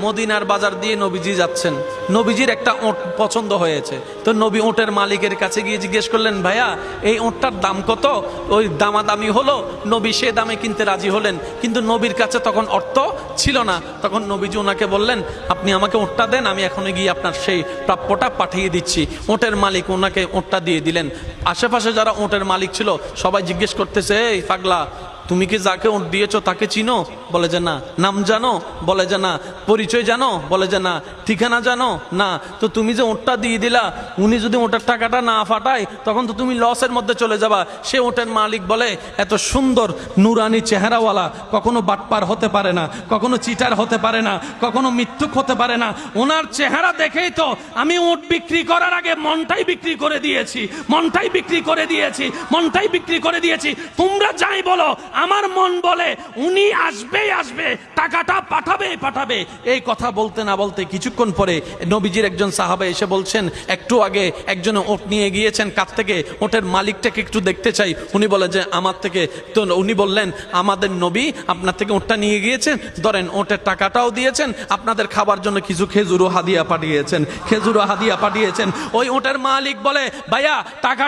মদিনার বাজার দিয়ে নবীজি যাচ্ছেন, নবীজির একটা ওট পছন্দ হয়েছে। তো নবী ওটের মালিকের কাছে গিয়ে জিজ্ঞেস করলেন, ভাইয়া এই ওটটার দাম কত? ওই দামাদামি হলো, নবী সে দামে কিনতে রাজি হলেন, কিন্তু নবীর কাছে তখন অর্থ ছিল না। তখন নবীজি ওনাকে বললেন, আপনি আমাকে ওটটা দেন, আমি এখন গিয়ে আপনার সেই প্রাপ্যটা পাঠিয়ে দিচ্ছি। ওটের মালিক ওনাকে ওটটা দিয়ে দিলেন। আশেপাশে যারা ওটের মালিক ছিল সবাই জিজ্ঞেস করতেছে, এই পাগলা, তুমি কি যাকে ওট দিয়েছো তাকে চিনো? বলে যে না। নাম জানো? বলে যে না। পরিচয় জানো? বলে যে না। ঠিকানা জানো? না। তো তুমি যে ওটটা দিয়ে দিলা, উনি যদি ওটার টাকাটা না ফাটায় তখন তো তুমি লসের মধ্যে চলে যাবা। সে ওটের মালিক বলে, এত সুন্দর নুরানি চেহারাওয়ালা কখনো বাটপার হতে পারে না, কখনো চিটার হতে পারে না, কখনো মিথ্যুক হতে পারে না। ওনার চেহারা দেখেই তো আমি ওট বিক্রি করার আগে মনটাই বিক্রি করে দিয়েছি, মনটাই বিক্রি করে দিয়েছি, মনটাই বিক্রি করে দিয়েছি। তোমরা যাই বলো, আমার মন বলে উনি আসবেই আসবে, টাকাটা পাঠাবেই পাঠাবে। এই কথা বলতে না বলতে কিছুক্ষণ পরে নবীজির একজন সাহাবা এসে বলছেন, একটু আগে একজন ওট নিয়ে গিয়েছেন, কাছ থেকে ওটের মালিকটাকে একটু দেখতে চাই। উনি বলে যে আমার থেকে। তো উনি বললেন, আমাদের নবী আপনার থেকে ওটটা নিয়ে গিয়েছেন, ধরেন ওটের টাকাটাও দিয়েছেন, আপনাদের খাবার জন্য কিছু খেজুরও হাদিয়া পাঠিয়েছেন, খেজুরও হাদিয়া পাঠিয়েছেন। ওই ওটের মালিক বলে, ভাইয়া টাকা